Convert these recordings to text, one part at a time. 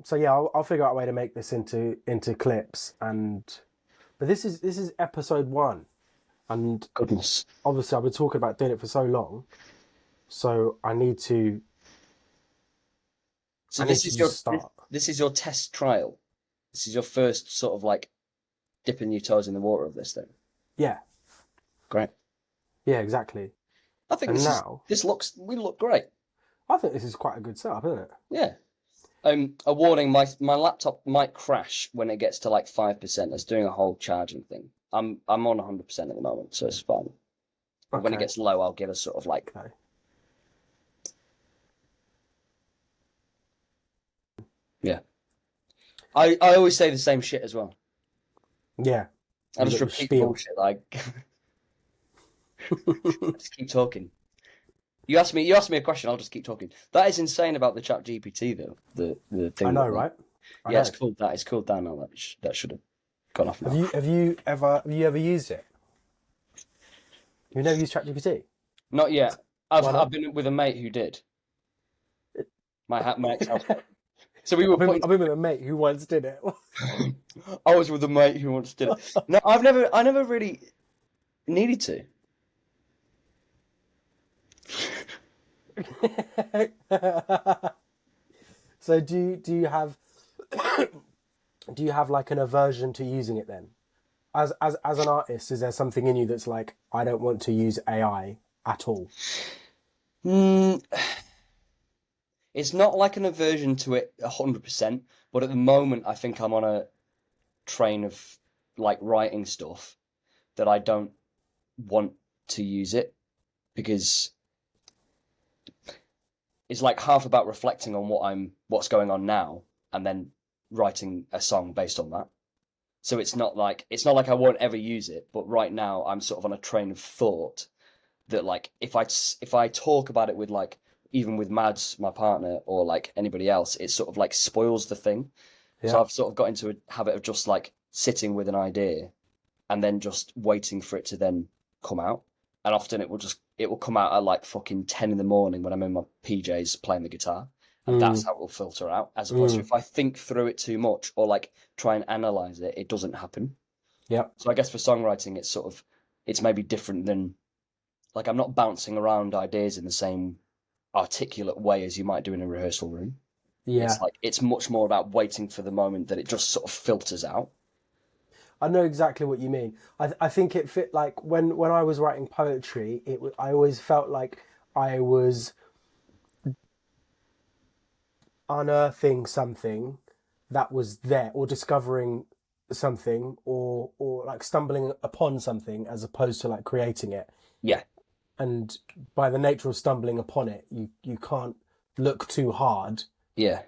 So yeah, I'll figure out a way to make this into clips, but this is episode one, and Goodness. obviously I've been talking about doing it for so long, so I need to So just start. this is your test trial. This is your first sort of like dipping your toes in the water of this thing. Yeah, Great. yeah, exactly. I think And now we look great. I think this is quite a good setup, isn't it? Yeah. A warning, my laptop might crash when it gets to like 5%. It's doing a whole charging thing. I'm on 100% at the moment, so it's fine. But when it Okay. gets low, I'll give a sort of like, Okay. yeah. I always say the same shit as well. Yeah. I You just got your repeat spiel. bullshit like just keep talking. You ask me a question, I'll just keep talking. That is insane about the Chat GPT though. The thing. I know, right? I Yeah, know. it's called that. It's called that now. That should have gone off now. Have you ever used it? You've never used ChatGPT? Not yet. Why not? I've been with a mate who did. My ex-house. So we were I've been with a mate who once did it. I was with a mate who once did it. No, I never really needed to. So do you have do you have like an aversion to using it then? As an artist, is there something in you that's like, I don't want to use AI at all? Mm, it's not like an aversion to it 100%, but at the moment I think I'm on a train of like writing stuff that I don't want to use it because it's like half about reflecting on what's going on now and then writing a song based on that. So it's not like I won't ever use it, but right now I'm sort of on a train of thought that like if I talk about it with like even with Mads, my partner, or like anybody else, it sort of like spoils the thing. So Yeah. I've sort of got into a habit of just like sitting with an idea and then just waiting for it to then come out. And often it will come out at like fucking 10 in the morning when I'm in my PJs playing the guitar. And that's Mm, how it will filter out. As opposed to mm, if I think through it too much or like try and analyze it, it doesn't happen. yeah. So I guess for songwriting it's maybe different than like I'm not bouncing around ideas in the same articulate way as you might do in a rehearsal room. It's Yeah. like it's much more about waiting for the moment that it just sort of filters out. I know exactly what you mean. I think it fit like when I was writing poetry, I always felt like I was unearthing something that was there, or discovering something, or like stumbling upon something as opposed to like creating it. Yeah, And by the nature of stumbling upon it, you can't look too hard, yeah.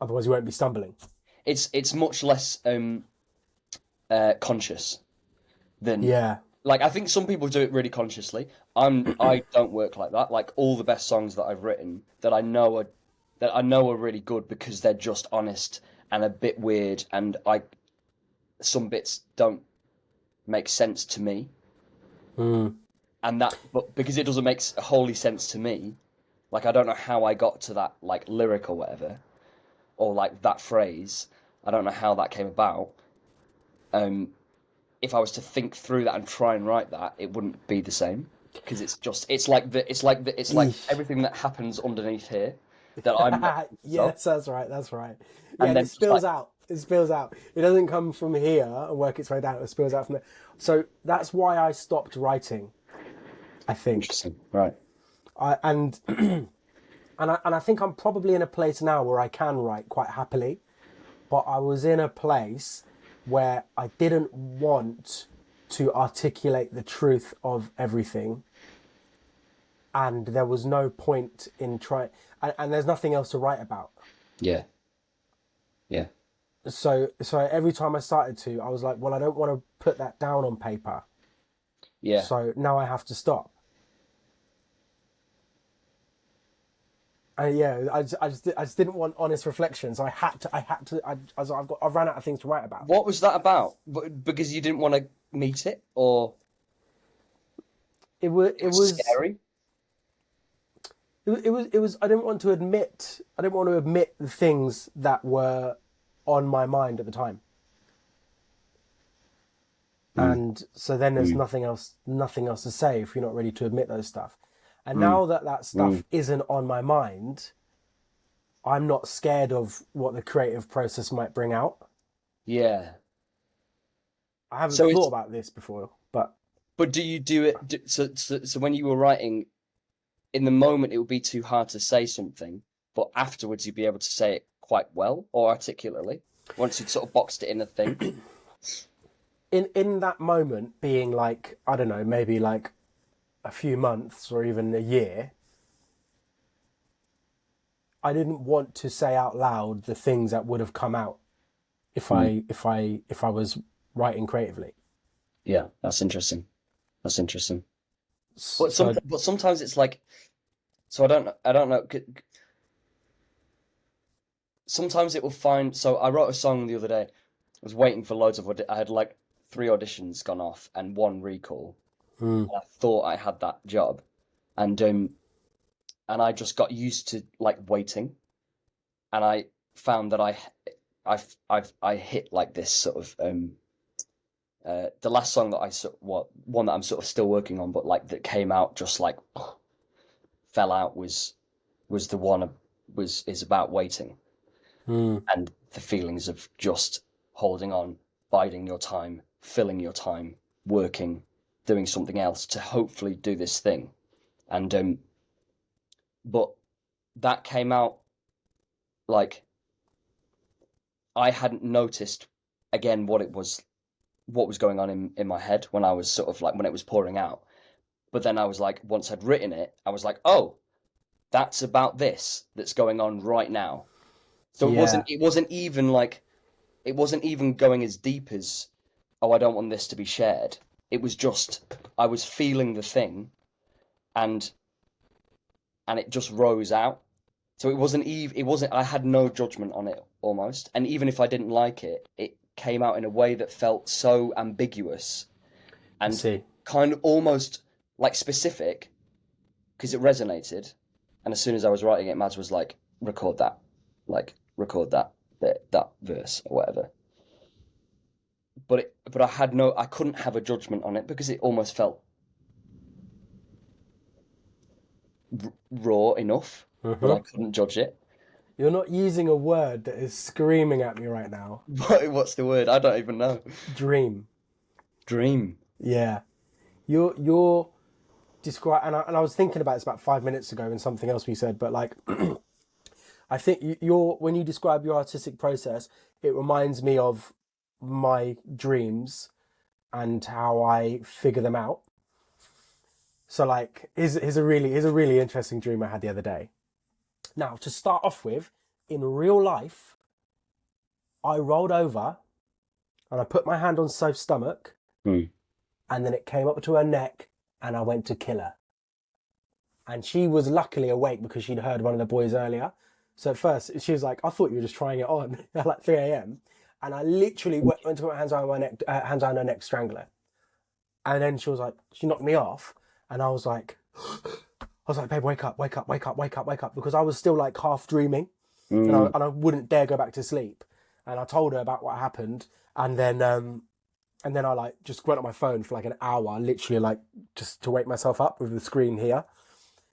otherwise you won't be stumbling. It's much less conscious than Yeah. like I think some people do it really consciously. I don't work like that. Like all the best songs that I've written that I know are really good because they're just honest and a bit weird and I some bits don't make sense to me Mm. and that but because it doesn't make wholly sense to me, like I don't know how I got to that like lyric or whatever or like that phrase. I don't know how that came about. Um, if I was to think through that and try and write that, it wouldn't be the same because it's like Eesh. everything that happens underneath here that I'm not conscious of, Yes, that's right. That's right. Yeah, and and it then just like spills out. It spills out. It doesn't come from here and work its way down. It spills out from there. So that's why I stopped writing, I think. interesting, right? I and and I think I'm probably in a place now where I can write quite happily, but I was in a place where I didn't want to articulate the truth of everything, and there was no point in trying, and there's nothing else to write about. Yeah, yeah, So every time I started to, I was like, well, I don't want to put that down on paper. yeah. So now I have to stop. And yeah, I just didn't want honest reflection. So I've ran out of things to write about. What was that about? Because you didn't want to meet it, or It was, it was scary? it was. I didn't want to admit. I didn't want to admit the things that were on my mind at the time. Mm, And so then there's mm, nothing else to say if you're not ready to admit those stuff. And mm, now that that mm. stuff isn't on my mind, I'm not scared of what the creative process might bring out. Yeah. I haven't So thought it's about this before, but but do you do it so when you were writing in the moment it would be too hard to say something, but afterwards you'd be able to say it quite well or articulately once you'd sort of boxed it in a thing. in that moment, being like, I don't know, maybe like a few months or even a year, I didn't want to say out loud the things that would have come out if Mm. I was writing creatively. Yeah, that's interesting. That's interesting. So But sometimes it's like so I don't know. Sometimes it will find. So I wrote a song the other day. I was waiting for loads of. I had like 3 auditions gone off and 1 recall. mm, And I thought I had that job, and I just got used to like waiting, and I found that I hit like this sort of the last song that one that I'm sort of still working on, but like that came out just like fell out was the one was is about waiting mm, and the feelings of just holding on, biding your time, filling your time, working, doing something else to hopefully do this thing. And but that came out like I hadn't noticed again what was going on in my head when I was sort of like when it was pouring out. But then I was like, once I'd written it, I was like, oh, that's about this that's going on right now. So yeah, it wasn't even going as deep as, oh, I don't want this to be shared. It was just I was feeling the thing and it just rose out. So it wasn't I had no judgment on it almost. And even if I didn't like it, it came out in a way that felt so ambiguous I and see. kind of almost like specific because it resonated. And as soon as I was writing it, Mads was like record that bit, that verse or whatever. But I couldn't have a judgment on it because it almost felt raw enough that I Hmm. couldn't judge it. You're not using a word that is screaming at me right now. What's the word? I don't even know. Dream. Dream. Yeah. You're describe and I was thinking about this about 5 minutes ago and something else we said, but like I think you're when you describe your artistic process, it reminds me of my dreams and how I figure them out. So like here's a really interesting dream I had the other day. Now to start off with, in real life, I rolled over and I put my hand on Soph's stomach Hmm. and then it came up to her neck and I went to kill her. And she was luckily awake because she'd heard one of the boys earlier. So at first she was like, "I thought you were just trying it on at like 3 a.m." And I literally went to put my hands around my neck, hands around her neck, strangle her. And then she was like, she knocked me off, and I was like, "Babe, wake up, wake up, wake up, wake up, wake up," because I was still like half dreaming, and I, Mm. and I wouldn't dare go back to sleep. And I told her about what happened, and then I like just went on my phone for like an hour, literally like just to wake myself up with the screen here,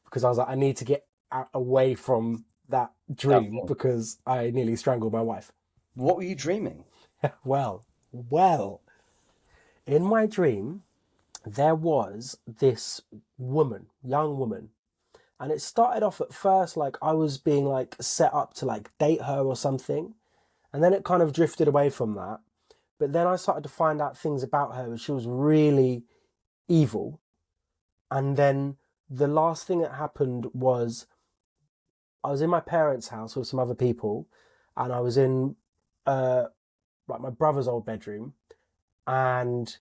because I was like, I need to get away from that That dream thought. because I nearly strangled my wife. What were you dreaming? Well, in my dream, there was this woman, young woman, and it started off at first like I was being like set up to like date her or something, and then it kind of drifted away from that. But then I started to find out things about her, and she was really evil. And then the last thing that happened was I was in my parents' house with some other people, and I was in uh like my brother's old bedroom, and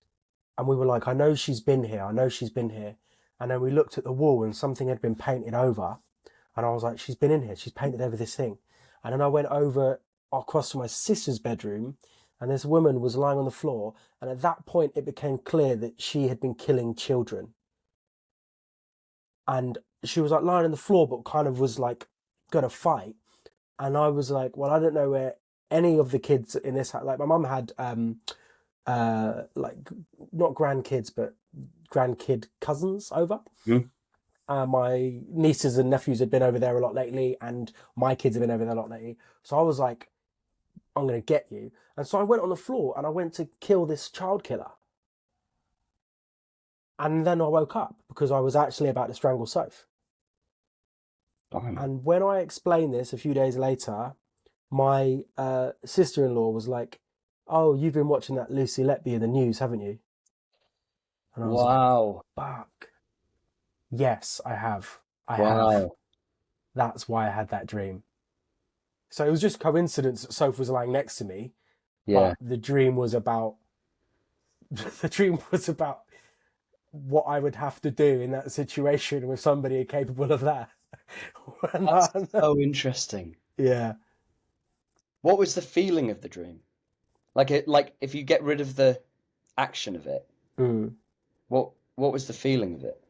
we were like, I know she's been here, I know she's been here. And then we looked at the wall and something had been painted over, and I was like, she's been in here, she's painted over this thing. And then I went over across to my sister's bedroom, and this woman was lying on the floor, and at that point it became clear that she had been killing children. And she was like lying on the floor, but kind of was like gonna fight. And I was like, well, I don't know where any of the kids in this house. Like my mum had like not grandkids, but grandkid cousins over. Mm. My nieces and nephews had been over there a lot lately, and my kids have been over there a lot lately. So I was like, I'm gonna get you. And so I went on the floor and I went to kill this child killer. And then I woke up because I was actually about to strangle Soph. Blimey. And when I explained this a few days later, my sister-in-law was like, "Oh, you've been watching that Lucy Letby in the news, haven't you?" And I was like, Wow. "Fuck. Yes, I have. I have. Wow. That's why I had that dream." So it was just coincidence that Soph was lying next to me, Yeah. but the dream was about the dream was about what I would have to do in that situation with somebody capable of that. That's so interesting. Yeah. What was the feeling of the dream? Like if you get rid of the action of it, Mm. what was the feeling of it?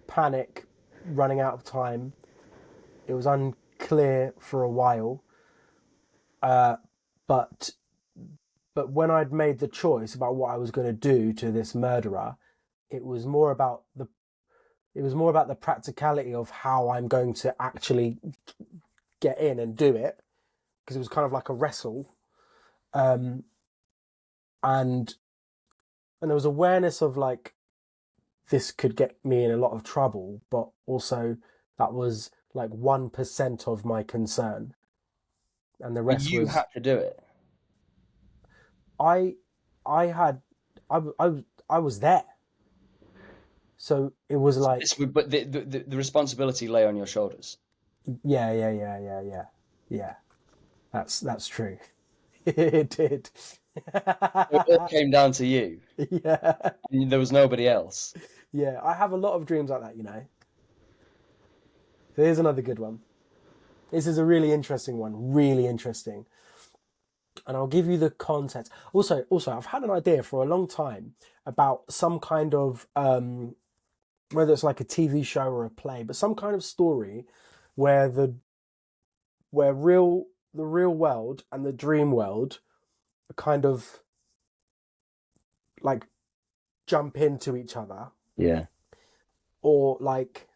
Panic, running out of time. It was unclear for a while, but when I'd made the choice about what I was going to do to this murderer, it was more about the practicality of how I'm going to actually get in and do it, because it was kind of like a wrestle, and there was awareness of like this could get me in a lot of trouble, but also that was like 1% of my concern, and the But rest you was had to do it. I I had I was there, so it was like But the responsibility lay on your shoulders. yeah. That's true. It did. It all came down to you. Yeah. And there was nobody else. Yeah, I have a lot of dreams like that, you know. Here's another good one. This is a really interesting one, really interesting. And I'll give you the context. Also, I've had an idea for a long time about some kind of whether it's like a TV show or a play, but some kind of story where the real world and the dream world kind of like jump into each other, Yeah. or like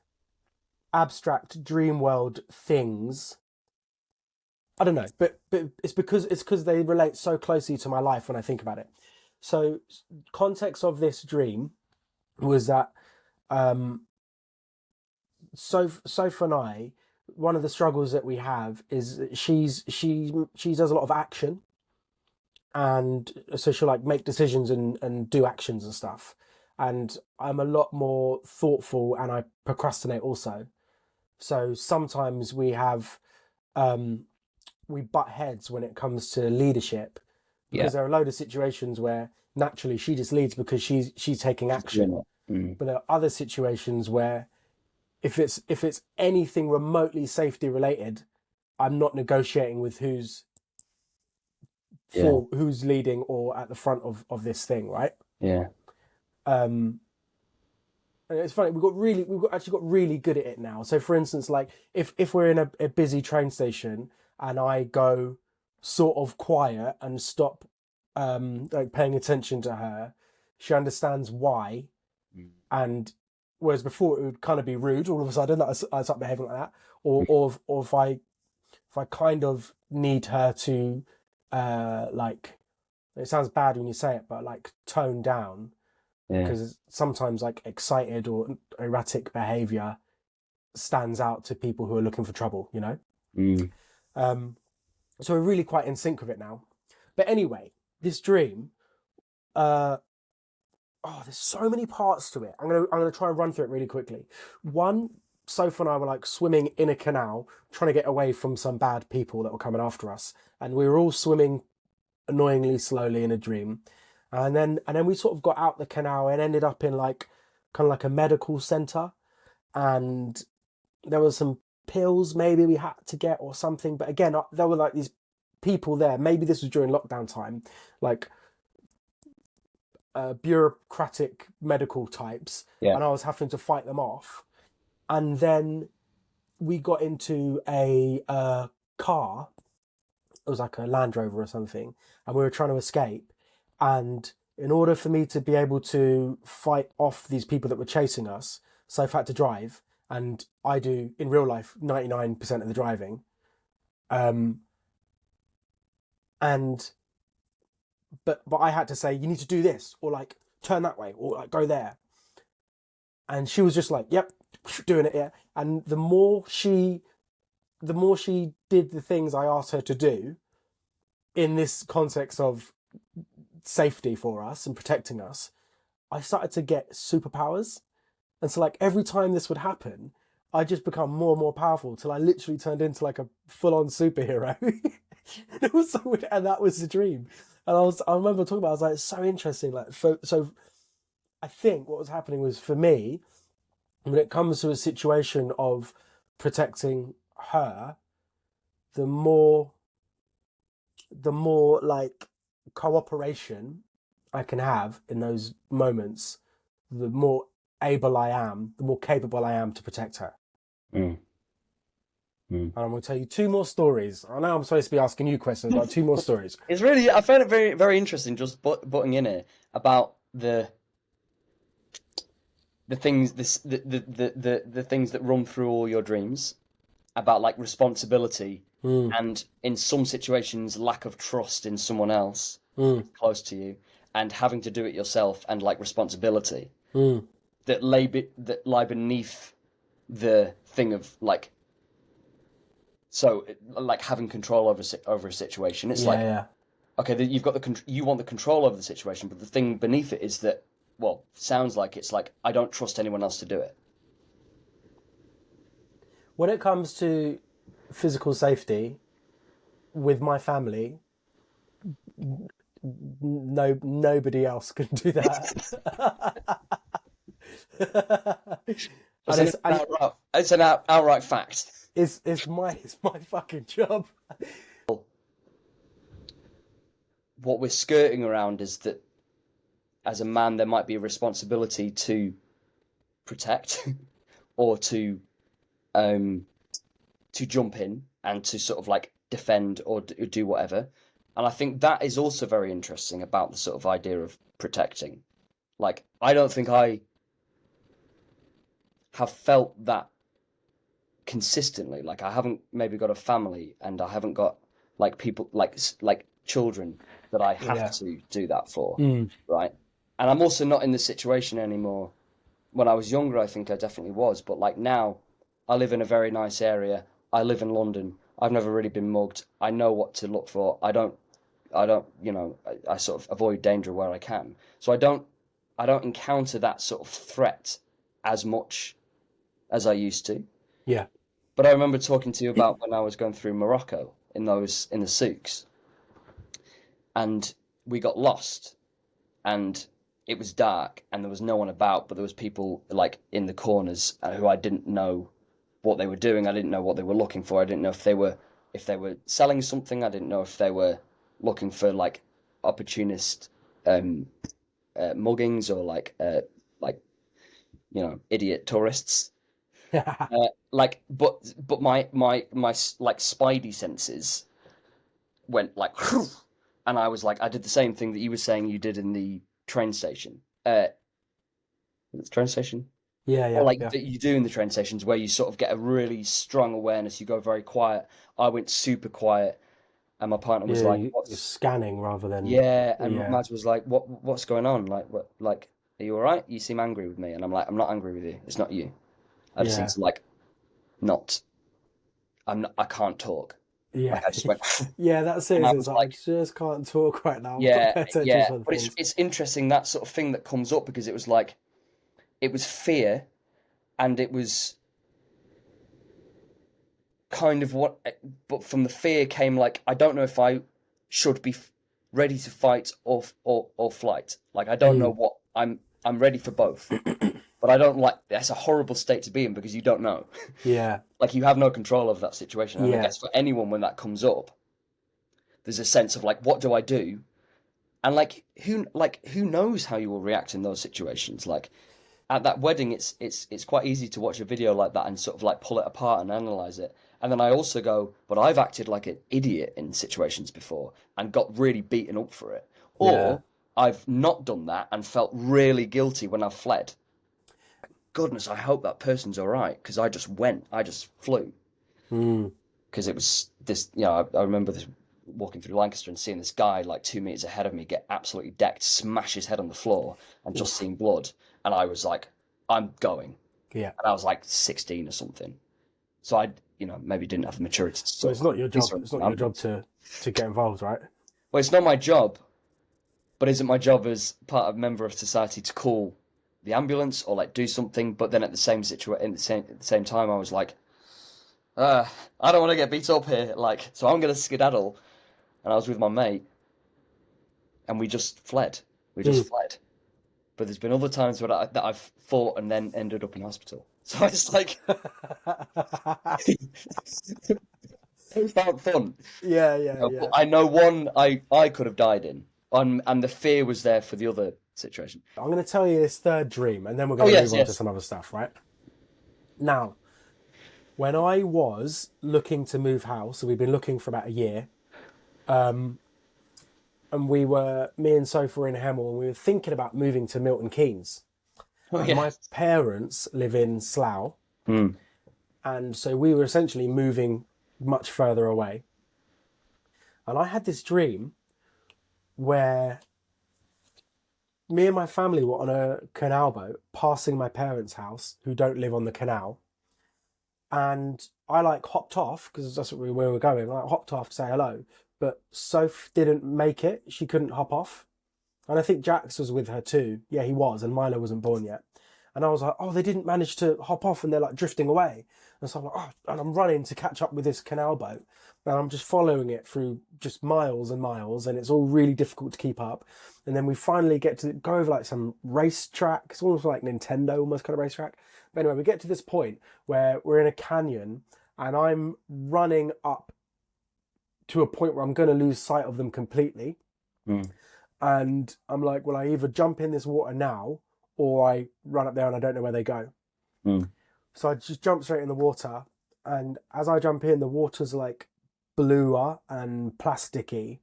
abstract dream world things. I don't know, but it's because they relate so closely to my life when I think about it. So context of this dream was that Soph and I, one of the struggles that we have is that she does a lot of action, and so she'll like make decisions and do actions and stuff. And I'm a lot more thoughtful and I procrastinate also. So sometimes we butt heads when it comes to leadership, Yeah. because there are a load of situations where naturally she just leads because she's taking action. But there are other situations where if it's anything remotely safety related, I'm not negotiating with who's Yeah. who's leading or at the front of this thing, right? Yeah. And it's funny, actually got really good at it now. So for instance, like if we're in a busy train station and I go sort of quiet and stop like paying attention to her, she understands why. And whereas before it would kind of be rude all of a sudden that I start behaving like that, or if I kind of need her to like, it sounds bad when you say it, but like tone down, Yeah. because sometimes like excited or erratic behavior stands out to people who are looking for trouble, you know. So we're really quite in sync with it now. But anyway, this dream, there's so many parts to it. I'm gonna try and run through it really quickly. One, Soph and I were like swimming in a canal, trying to get away from some bad people that were coming after us, and we were all swimming annoyingly slowly in a dream. And then we sort of got out the canal and ended up in like kind of like a medical center, and there was some pills maybe we had to get or something. But again, there were like these people there. Maybe this was during lockdown time, like bureaucratic medical types, Yeah. and I was having to fight them off. And then we got into a car. It was like a Land Rover or something, and we were trying to escape. And in order for me to be able to fight off these people that were chasing us, Soph had to drive, and I do in real life 99% of the driving. Um, and but I had to say you need to do this or like turn that way or like go there, and she was just like, "Yep, doing it." Yeah, and the more she did the things I asked her to do in this context of safety for us and protecting us, I started to get superpowers. And so like every time this would happen, I just become more and more powerful till I literally turned into like a full-on superhero. It was so weird, and that was the dream. And I remember talking about it, I was like, it's so interesting. Like so I think what was happening was for me, when it comes to a situation of protecting her, the more like cooperation I can have in those moments, the more able I am, the more capable I am to protect her. Mm. And I'm going to tell you two more stories. I know I'm supposed to be asking you questions, but two more stories. It's really, I found it very, very interesting just butting in here about the things the things that run through all your dreams about like responsibility and in some situations lack of trust in someone else close to you and having to do it yourself and like responsibility that lie beneath the thing of like like having control over a situation. It's like Yeah. okay, you've got you want the control over the situation, but the thing beneath it is that, well, sounds like it's like I don't trust anyone else to do it. When it comes to physical safety with my family, nobody else can do that. It's an outright fact. It's my fucking job. What we're skirting around is that as a man, there might be a responsibility to protect or to jump in and to sort of like defend or do whatever. And I think that is also very interesting about the sort of idea of protecting. Like, I don't think I have felt that consistently. Like, I haven't maybe got a family and I haven't got like people like children that I have to do that for, right? And I'm also not in this situation anymore. When I was younger, I think I definitely was, but like now, I live in a very nice area. I live in London. I've never really been mugged. I know what to look for. I don't, I sort of avoid danger where I can. So I don't encounter that sort of threat as much as I used to. Yeah. But I remember talking to you about when I was going through Morocco in the souks, and we got lost, and it was dark, and there was no one about, but there was people like in the corners who I didn't know what they were doing. I didn't know what they were looking for. I didn't know if they were selling something. I didn't know if they were looking for like opportunist muggings or like idiot tourists. But my like spidey senses went like, and I was like, I did the same thing that you were saying you did in the train station. The train station? Yeah. Or like that you do in the train stations where you sort of get a really strong awareness. You go very quiet. I went super quiet, and my partner was like, you're scanning rather than and Maz was like, what's going on? Like, are you all right? You seem angry with me, and I'm like, I'm not angry with you. It's not you. I just need to like, not. I can't talk. Yeah. Like, I just went. Yeah, that's it. It's like, I just can't talk right now. But it's interesting that sort of thing that comes up because it was like, it was fear, and it was kind of but from the fear came like, I don't know if I should be ready to fight or flight. Like, I don't know what I'm ready for both, but I don't like, that's a horrible state to be in because you don't know. Yeah. Like, you have no control over that situation. And I guess for anyone when that comes up, there's a sense of like, what do I do? And who knows how you will react in those situations? Like at that wedding, it's quite easy to watch a video like that and sort of like pull it apart and analyze it. And then I also go, but I've acted like an idiot in situations before and got really beaten up for it. Yeah. Or I've not done that and felt really guilty when I've fled. Goodness, I hope that person's all right because I just flew. Mm. Because it was this, I remember this walking through Lancaster and seeing this guy like 2 meters ahead of me get absolutely decked, smash his head on the floor, and just seeing blood. And I was like, I'm going. Yeah. And I was like 16 or something. So I, maybe didn't have the maturity to So it's not your job. It's not your job to get involved, right? Well, it's not my job, but is it my job as part of member of society to call the ambulance or like do something? But then at the same time, I was like, I don't want to get beat up here, like, so I'm gonna skedaddle. And I was with my mate, and we just fled. We just fled. But there's been other times that I've fought and then ended up in hospital. So it's like, it felt fun. Yeah, yeah, yeah. But I know one I could have died in, and the fear was there for the other situation. I'm going to tell you this third dream, and then we're going to move on to some other stuff, right? Now, when I was looking to move house, so we've been looking for about a year, and me and Sophie were in Hemel, and we were thinking about moving to Milton Keynes. My parents live in Slough, and so we were essentially moving much further away. And I had this dream where me and my family were on a canal boat passing my parents' house, who don't live on the canal. And I like hopped off because that's where we were going. I hopped off to say hello, but Soph didn't make it. She couldn't hop off. And I think Jax was with her too. Yeah, he was. And Milo wasn't born yet. And I was like, oh, they didn't manage to hop off and they're like drifting away. And so I'm like, oh, and I'm running to catch up with this canal boat. And I'm just following it through just miles and miles. And it's all really difficult to keep up. And then we finally get to go over like some racetrack. It's almost like Nintendo, almost kind of racetrack. But anyway, we get to this point where we're in a canyon and I'm running up to a point where I'm going to lose sight of them completely. And I'm like, well, I either jump in this water now or I run up there and I don't know where they go. So I just jump straight in the water. And as I jump in, the water's like bluer and plasticky.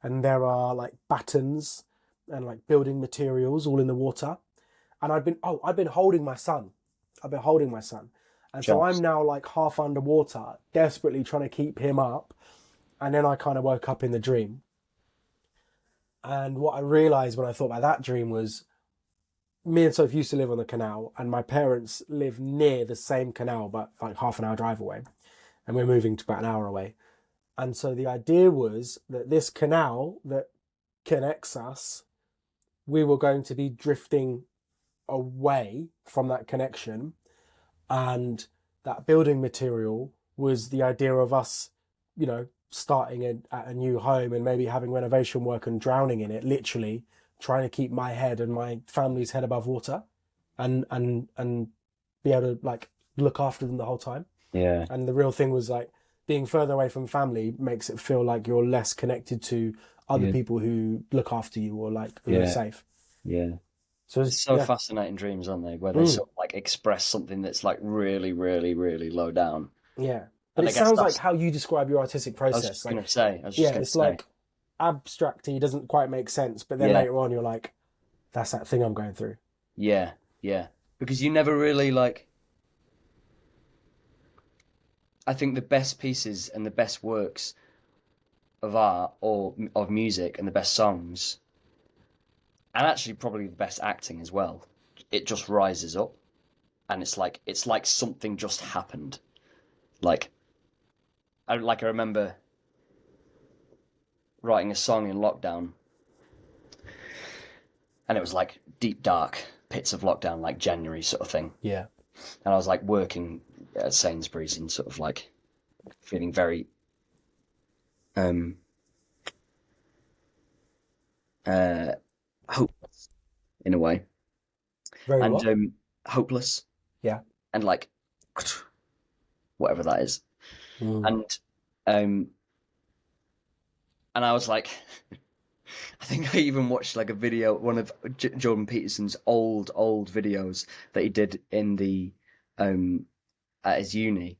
And there are like battens and like building materials all in the water. And I've been holding my son. And so I'm now like half underwater, desperately trying to keep him up. And then I kind of woke up in the dream. And what I realised when I thought about that dream was me and Soph used to live on the canal and my parents live near the same canal, but like half an hour drive away. And we're moving to about an hour away. And so the idea was that this canal that connects us, we were going to be drifting away from that connection. And that building material was the idea of us, starting at a new home and maybe having renovation work and drowning in it, literally trying to keep my head and my family's head above water and be able to like look after them the whole time. Yeah. And the real thing was like being further away from family makes it feel like you're less connected to other people who look after you or like who are safe. Yeah. So it's so fascinating dreams, aren't they? Where they sort of like express something that's like really, really, really low down. Yeah. But it sounds like how you describe your artistic process. I was just going to say. It's like abstracty, doesn't quite make sense, but then later on you're like, that's that thing I'm going through. Yeah, yeah. Because you never really like... I think the best pieces and the best works of art or of music and the best songs, and actually probably the best acting as well, it just rises up. And it's like something just happened. I remember writing a song in lockdown, and it was like deep dark pits of lockdown, like January sort of thing. Yeah. And I was like working at Sainsbury's and sort of like feeling very hopeless in a way. Very and what? Hopeless. Yeah. And like whatever that is. And I was like I think I even watched like a video, one of Jordan Peterson's old videos that he did in the um at his uni,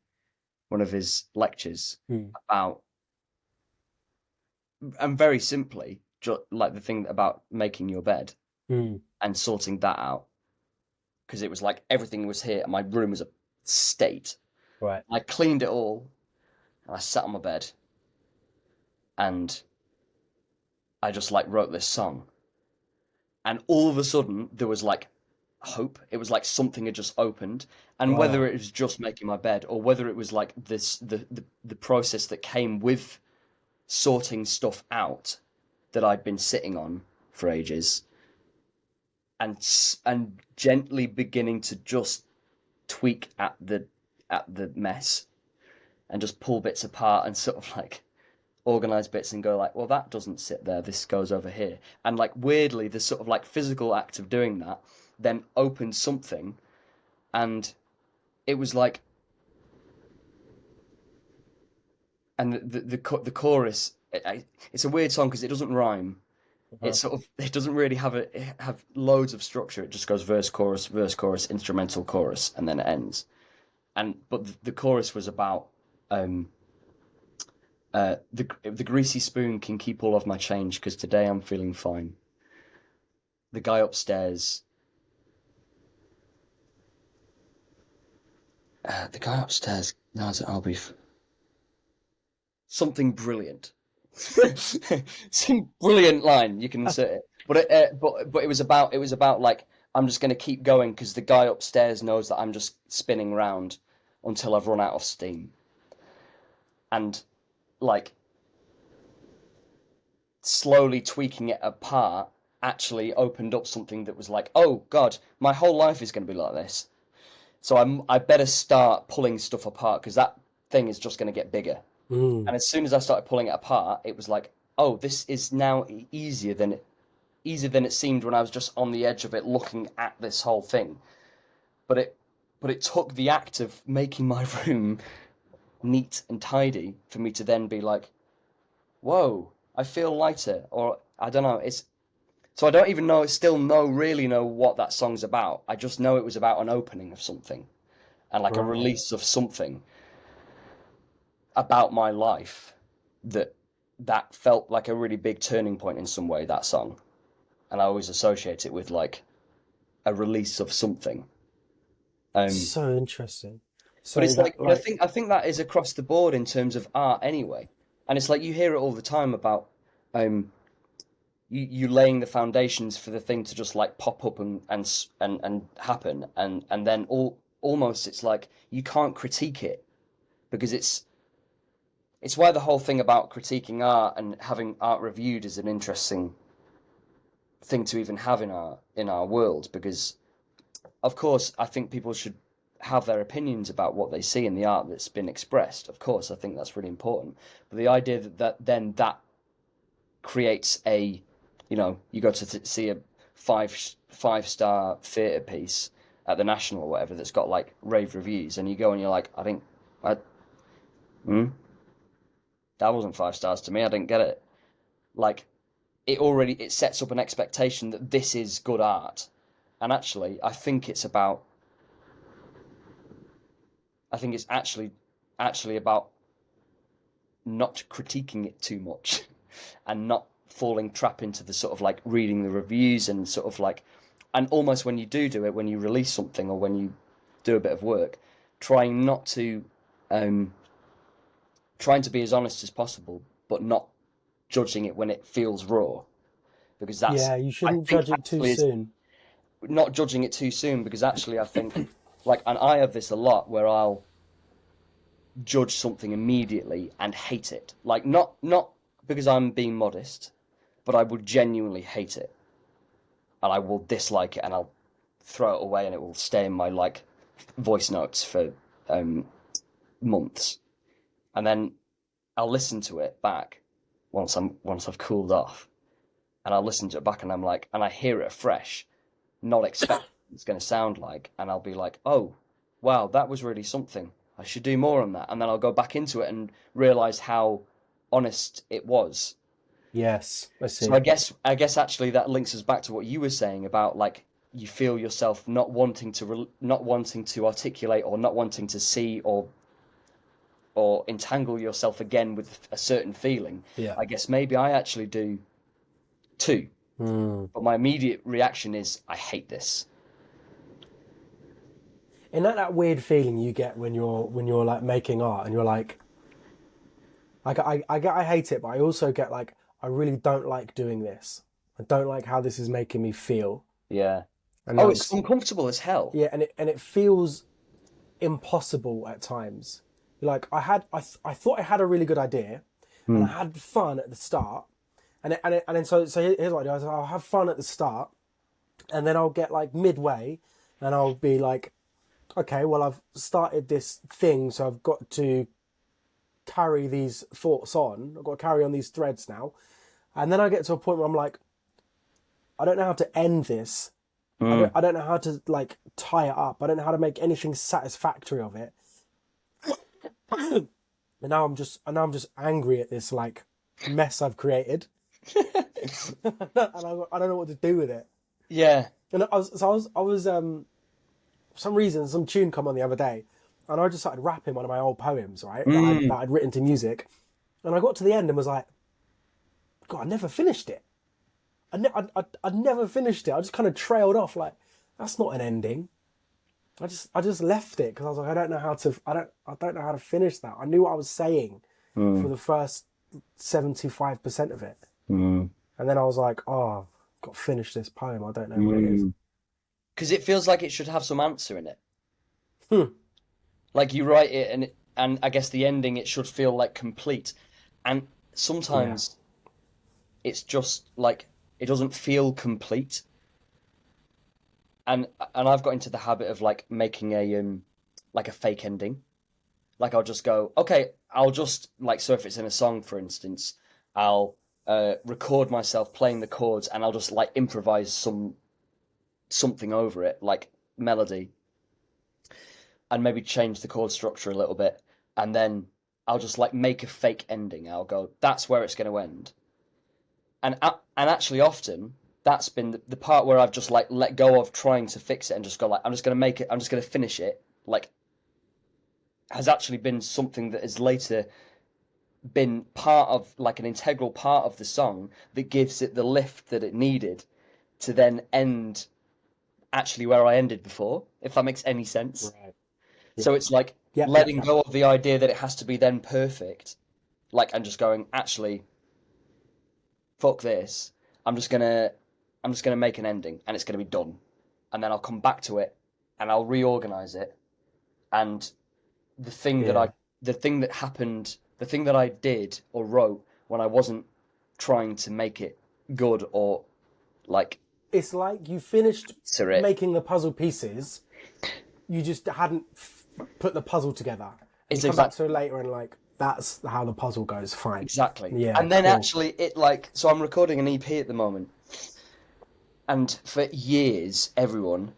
one of his lectures Mm, about, and very simply, like the thing about making your bed mm, and sorting that out, because it was like everything was here and my room was a state. right. I cleaned it all and I sat on my bed and I just like wrote this song. And all of a sudden there was like hope. It was like something had just opened. And whether Wow. it was just making my bed or whether it was like the process that came with sorting stuff out that I'd been sitting on for ages and gently beginning to just tweak at the mess and just pull bits apart and sort of like organize bits and go like, well, that doesn't sit there, this goes over here. And like weirdly the sort of like physical act of doing that then opened something, and it was like, and the chorus, it's a weird song because it doesn't rhyme. Uh-huh. It's sort of, it doesn't really have loads of structure. It just goes verse chorus, instrumental chorus, and then it ends. And but the chorus was about the greasy spoon can keep all of my change because today I'm feeling fine. The guy upstairs, knows I'll be something brilliant. Some brilliant line you can insert it, but it was about like, I'm just gonna keep going because the guy upstairs knows that I'm just spinning round until I've run out of steam, and like slowly tweaking it apart actually opened up something that was like, oh God, my whole life is gonna be like this. So I better start pulling stuff apart because that thing is just gonna get bigger. Mm, And as soon as I started pulling it apart, it was like, oh, this is now easier than it seemed when I was just on the edge of it looking at this whole thing. But it took the act of making my room neat and tidy for me to then be like, whoa, I feel lighter, or I don't know. It's so I don't even really know what that song's about. I just know it was about an opening of something and like a right. release of something about my life that that felt like a really big turning point in some way, that song. And I always associate it with like a release of something. Um, So interesting. but So it's like, that I like, think I think that is across the board in terms of art anyway. And it's like you hear it all the time about um you laying the foundations for the thing to just like pop up and happen, and then almost it's like you can't critique it because it's why the whole thing about critiquing art and having art reviewed is an interesting thing to even have in our world, because of course I think people should have their opinions about what they see in the art that's been expressed. Of course, I think that's really important. But the idea that creates a, you go to see a five-star theatre piece at the National or whatever that's got like rave reviews, and you go and you're like, I think, I, hmm, that wasn't 5 stars to me. I didn't get it. Like, it sets up an expectation that this is good art, and actually I think it's actually about not critiquing it too much and not falling trap into the sort of like reading the reviews and sort of like, and almost when you do it, when you release something or when you do a bit of work, trying not to um trying to be as honest as possible but not judging it when it feels raw, because that's, yeah, you I shouldn't think judge it too actually is soon. not judging it too soon, because actually I think, like, and I have this a lot where I'll judge something immediately and hate it, like not because I'm being modest, but I will genuinely hate it and I will dislike it and I'll throw it away and it will stay in my like voice notes for um months, and then I'll listen to it back once I've cooled off, and I'll listen to it back and I'm like, and I hear it afresh, not expecting it's going to sound like, and I'll be like, oh, wow, that was really something. I should do more on that. And then I'll go back into it and realize how honest it was. Yes, I So see. I guess actually that links us back to what you were saying about like you feel yourself not wanting to articulate or not wanting to see or entangle yourself again with a certain feeling. Yeah. I guess maybe I actually do too. Hmm. But my immediate reaction is I hate this. And that weird feeling you get when you're like making art and you're like I hate it, but I also get like I really don't like doing this. I don't like how this is making me feel. Yeah. And Oh, like it's uncomfortable as hell. yeah, and it feels impossible at times. Like I thought I had a really good idea, and I Hmm. had fun at the start, and then so here's what I do: I'll have fun at the start, and then I'll get like midway, and I'll be like, okay, well I've started this thing, so I've got to carry these thoughts on. I've got to carry on these threads now, and then I get to a point where I'm like, I don't know how to end this. Mm. I don't know how to like tie it up. I don't know how to make anything satisfactory of it. And now I'm just angry at this like mess I've created, and I don't know what to do with it. Yeah. And I was for some reason some tune come on the other day, and I just started rapping one of my old poems, right, that Mm. I'd written to music, and I got to the end and was like, God, I never finished it. I never finished it. I just kind of trailed off like that's not an ending. I just left it because I was like, I don't know how to finish that. I knew what I was saying for Mm. the first 75% of it. Mm. And then I was like, oh, I've got to finish this poem. I don't know what it is. Mm. Because it feels like it should have some answer in it. Hmm. Like you write it and I guess the ending it should feel like complete. And Yeah. sometimes it's just like it doesn't feel complete. And I've got into the habit of like making like a fake ending. Like I'll just go, okay, I'll just like so if it's in a song, for instance, I'll record myself playing the chords and I'll just like improvise something over it, like melody, and maybe change the chord structure a little bit, and then I'll just like make a fake ending. I'll go, that's where it's going to end, and actually often that's been the part where I've just like let go of trying to fix it and just go like, I'm just going to make it, I'm just going to finish it, like has actually been something that has later been part of like an integral part of the song that gives it the lift that it needed to then end actually where I ended before, if that makes any sense. Right. So Yeah. it's like Yep. Yep. letting Yep. go of the idea that it has to be then perfect, like and just going, actually, fuck this. I'm just gonna I'm just gonna make an ending and it's gonna be done. And then I'll come back to it and I'll reorganize it. And the thing that I Yeah. the thing that happened, the thing that I did or wrote when I wasn't trying to make it good or like It's like you finished answer it. making the puzzle pieces. You just hadn't put the puzzle together. And you It's come back exactly to it later and like, that's how the puzzle goes. Fine. exactly. Yeah. And then Cool. actually it like so I'm recording an EP at the moment. And for years, everyone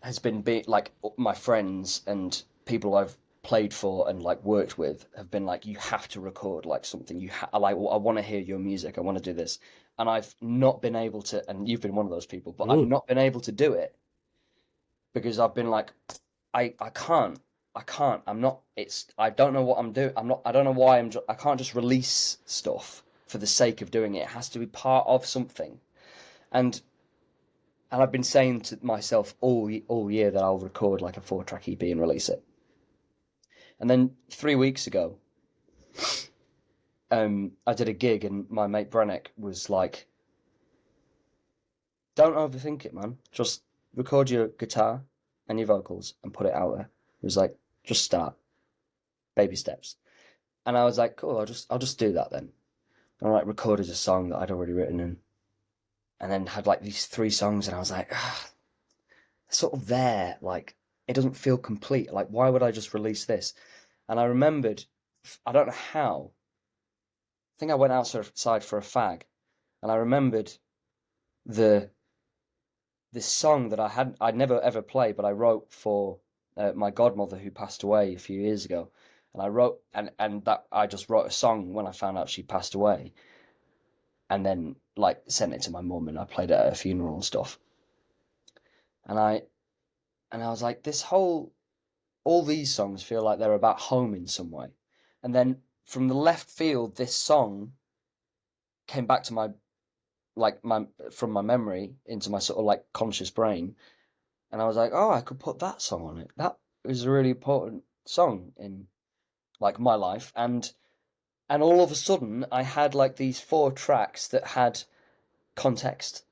has been like my friends and people I've played for and like worked with have been like, you have to record like something. Like, I want to hear your music. I want to do this, and I've not been able to. And you've been one of those people, but I've Mm. not been able to do it because I've been like, I can't. I can't. I'm not. It's. I don't know what I'm doing. I'm not. I don't know why I can't just release stuff for the sake of doing it. It has to be part of something. And I've been saying to myself all year that I'll record like a 4-track EP and release it. And then 3 weeks ago, I did a gig and my mate Brennick was like, "Don't overthink it, man. Just record your guitar and your vocals and put it out there." He was like, "Just start, baby steps." And I was like, "Cool. I'll just do that then." And I like recorded a song that I'd already written and then had like these 3 songs and I was like, sort of there, like it doesn't feel complete. Like, why would I just release this? And I remembered, I don't know how. I think I went outside for a fag, and I remembered the this song that I'd never ever played, but I wrote for my godmother who passed away a few years ago, and I wrote and that I just wrote a song when I found out she passed away, and then like sent it to my mum, and I played it at her funeral and stuff. And I was like, all these songs feel like they're about home in some way. And then from the left field, this song came back to from my memory into my sort of like conscious brain. And I was like, oh, I could put that song on it. That is a really important song in like my life. And all of a sudden I had like these 4 tracks that had context.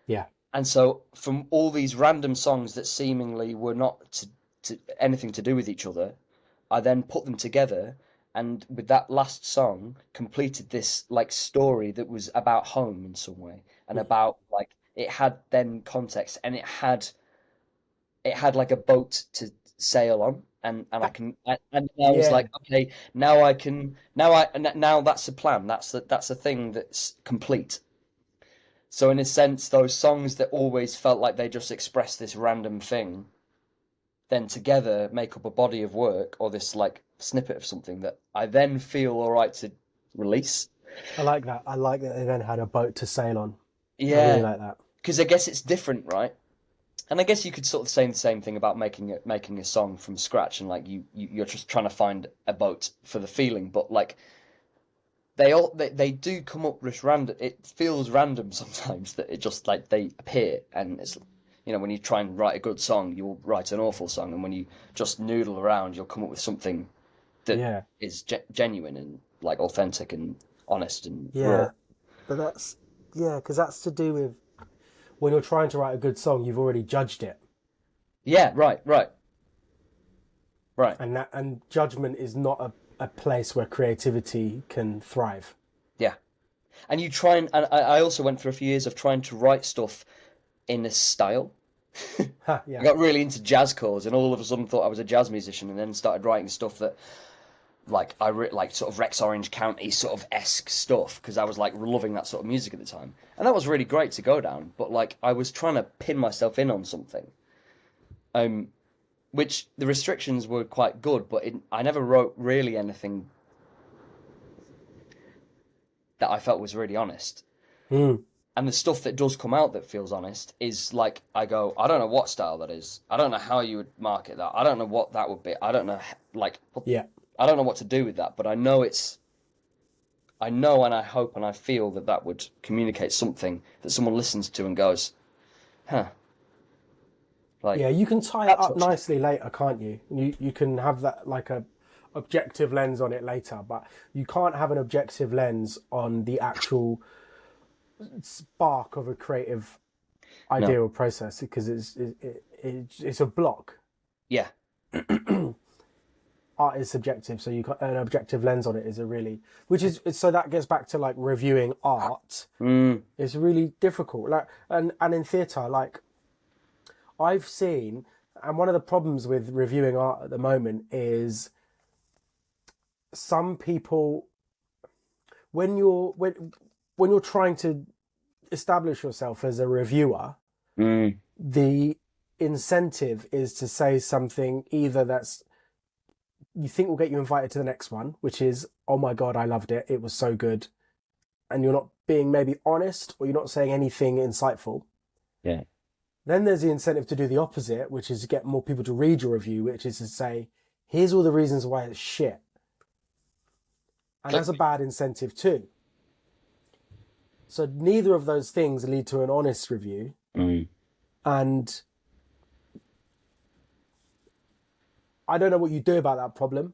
Yeah. And so from all these random songs that seemingly were not to anything to do with each other, I then put them together, and with that last song completed this like story that was about home in some way, and about like it had then context, and it had like a boat to sail on, and I was Yeah. like, okay, now that's a plan, that's a thing that's complete. So in a sense, those songs that always felt like they just expressed this random thing, then together make up a body of work, or this like snippet of something that I then feel all right to release. I like that. I like that they then had a boat to sail on. I really Yeah, like that. because I guess it's different, right? And I guess you could sort of say the same thing about making a song from scratch, and like you're just trying to find a boat for the feeling, but like they do come up with random. It feels random sometimes that it just like they appear, and it's when you try and write a good song, you'll write an awful song, and when you just noodle around, you'll come up with something that Yeah. is genuine and like authentic and honest and raw. Yeah. But because that's to do with when you're trying to write a good song, you've already judged it. Yeah, right, right, right. And judgment is not a place where creativity can thrive. Yeah, and you try and I also went through a few years of trying to write stuff in a style. Ha, I yeah. got really into jazz chords, and all of a sudden thought I was a jazz musician, and then started writing stuff that like like sort of Rex Orange County sort of esque stuff, because I was like loving that sort of music at the time, and that was really great to go down. But like I was trying to pin myself in on something, um, which the restrictions were quite good, but I never wrote really anything that I felt was really honest. Mm. And the stuff that does come out that feels honest is like I go, I don't know what style that is. I don't know how you would market that. I don't know what that would be. I don't know like Yeah. I don't know what to do with that, but I know and I hope and I feel that would communicate something that someone listens to and goes, huh, like Yeah, you can tie it that's up nicely later, can't you? You can have that like a objective lens on it later, but you can't have an objective lens on the actual spark of a creative no, idea or process because it's a block. yeah, Art is subjective, so you got an objective lens on it is a really, which is so that gets back to like reviewing art. It's really difficult. Like and in theatre, like I've seen, and one of the problems with reviewing art at the moment is some people when you're trying to establish yourself as a reviewer, the incentive is to say something either that's you think will get you invited to the next one, which is, oh my God, I loved it. It was so good. And you're not being maybe honest or you're not saying anything insightful. yeah, Then there's the incentive to do the opposite, which is to get more people to read your review, which is to say, here's all the reasons why it's shit. And that's a bad incentive too. So neither of those things lead to an honest review. And I don't know what you do about that problem.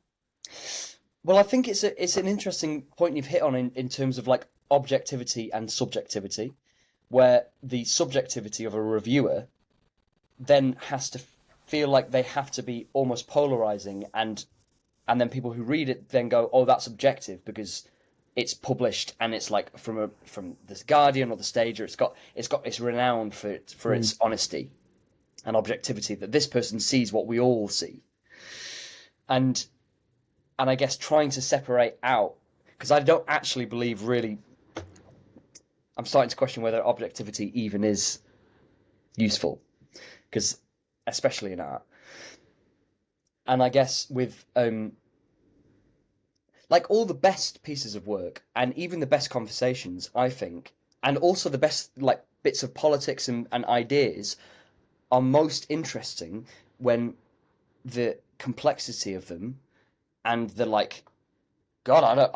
Well, I think it's an interesting point you've hit on in terms of like objectivity and subjectivity, where the subjectivity of a reviewer then has to feel like they have to be almost polarizing, and then people who read it then go, oh, that's objective because it's published and it's like from the Guardian or the Stager. It's renowned for its honesty and objectivity, that this person sees what we all see. And I guess trying to separate out, because I don't actually believe really, I'm starting to question whether objectivity even is useful, because especially in art. And I guess with like all the best pieces of work and even the best conversations, I think and also the best like bits of politics and ideas are most interesting when the complexity of them and the like. God,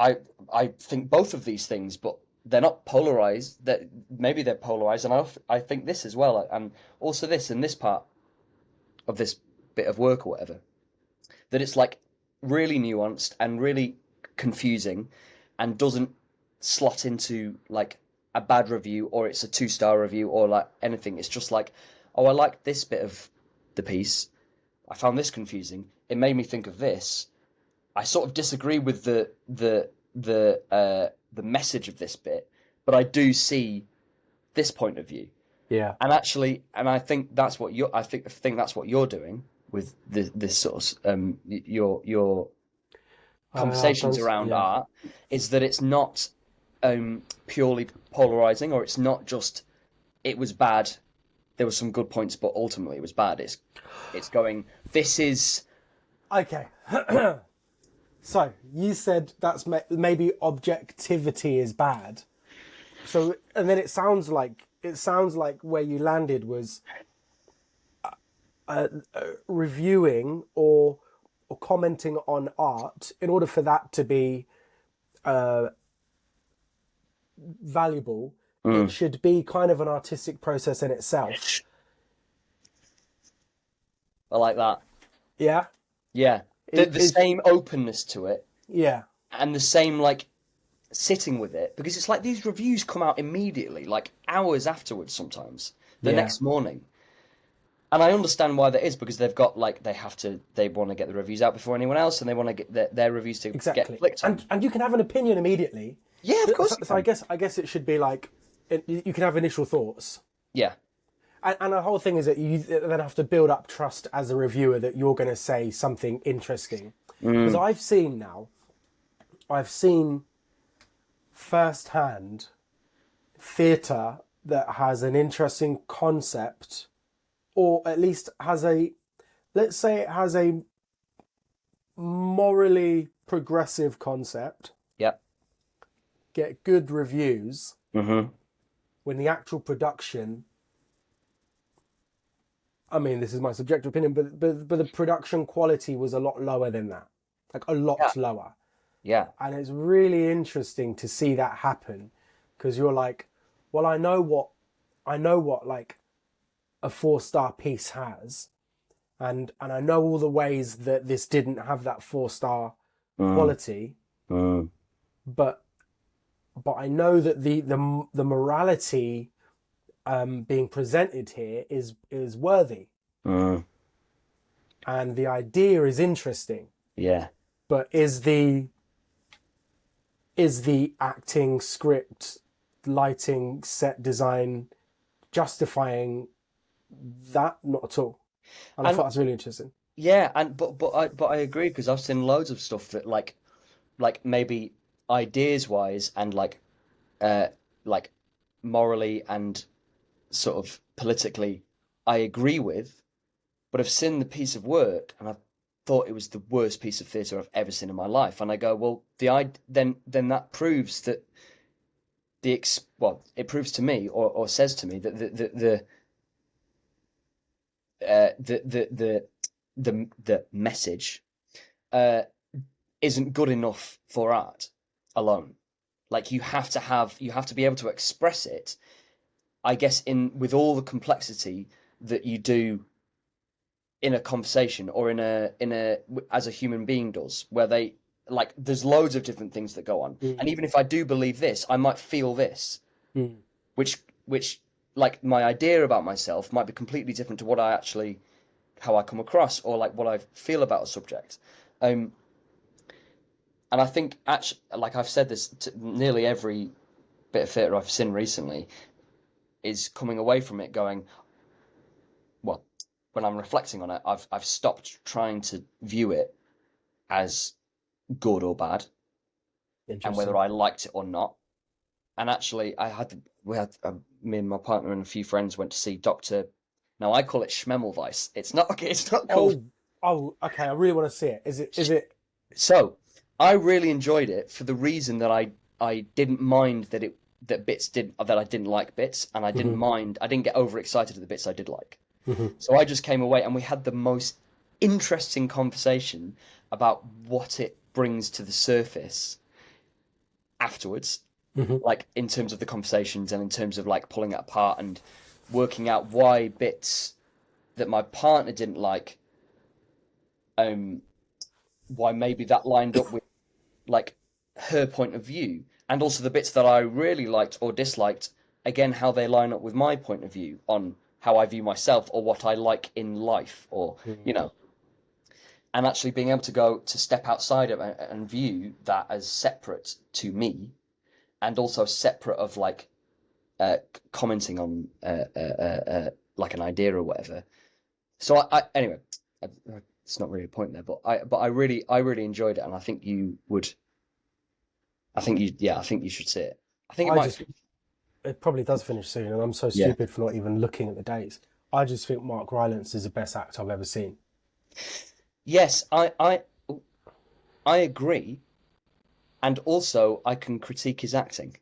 I think both of these things, but they're not polarized. That maybe they're polarized, and I think this as well, and also this and this part of this bit of work or whatever. That it's like really nuanced and really confusing, and doesn't slot into like a bad review or it's a 2-star review or like anything. It's just like, oh, I like this bit of the piece. I found this confusing. It made me think of this. I sort of disagree with the message of this bit, but I do see this point of view. Yeah. And actually, and I think that's what you're. I think that's what you're doing with this sort of your conversations around yeah. art, is that it's not purely polarizing, or it's not just it was bad. There were some good points, but ultimately it was bad. It's going. This is Okay. So you said that's maybe objectivity is bad. So, and then it sounds like where you landed was reviewing or commenting on art. In order for that to be valuable, it should be kind of an artistic process in itself. I like that. Yeah. Yeah, the same openness to it, Yeah. and the same like sitting with it, because it's like these reviews come out immediately, like hours afterwards, sometimes the Yeah. next morning. And I understand why that is, because they've got like they want to get the reviews out before anyone else, and they want to get their reviews to Exactly. get clicked on. And you can have an opinion immediately. Yeah, of course. So I guess it should be like you can have initial thoughts. Yeah, And the whole thing is that you then have to build up trust as a reviewer that you're going to say something interesting. Because I've seen firsthand theatre that has an interesting concept, or at least let's say it has a morally progressive concept, yeah. get good reviews, Mm-hmm. when the actual production, I mean, this is my subjective opinion, but the production quality was a lot lower than that, like a lot lower. Yeah, And it's really interesting to see that happen, because you're like, well, I know what like a 4-star piece has, and I know all the ways that this didn't have that 4-star quality, but I know that the morality being presented here is worthy, and the idea is interesting. yeah. But is the acting, script, lighting, set design justifying that? Not at all. And I thought that's really interesting. Yeah, and but I agree, because I've seen loads of stuff that like maybe ideas wise and like morally and sort of politically I agree with, but I've seen the piece of work and I've thought it was the worst piece of theatre I've ever seen in my life, and I go, well, then that proves that it proves to me, or says to me, that the message isn't good enough for art alone. Like you have to be able to express it, I guess, with all the complexity that you do in a conversation, or in a as a human being does, where they like there's loads of different things that go on, and even if I do believe this, I might feel this, which like my idea about myself might be completely different to how I come across, or like what I feel about a subject. And I think, actually, like I've said this to nearly every bit of theatre I've seen recently, is coming away from it going, well, when I'm reflecting on it, I've stopped trying to view it as good or bad, and whether I liked it or not. And actually, me and my partner and a few friends went to see Doctor. Now I call it Schmemmelweis. It's not okay. It's not called. Oh, okay. I really want to see it. Is it? So I really enjoyed it for the reason that I didn't mind that it that I didn't like bits, and I didn't mind. I didn't get overexcited at the bits I did like. So I just came away, and we had the most interesting conversation about what it brings to the surface afterwards, like in terms of the conversations and in terms of like pulling it apart and working out why bits that my partner didn't like, why maybe that lined up with like her point of view, and also the bits that I really liked or disliked, again, how they line up with my point of view on how I view myself or what I like in life, or and actually being able to go to step outside of it and view that as separate to me, and also separate of like commenting on like an idea or whatever. So anyway, it's not really a point there, but I really enjoyed it, and I think you would. I think you should see it. I think it probably does finish soon, and I'm so stupid for not even looking at the dates. I just think Mark Rylance is the best actor I've ever seen. Yes, I agree, and also I can critique his acting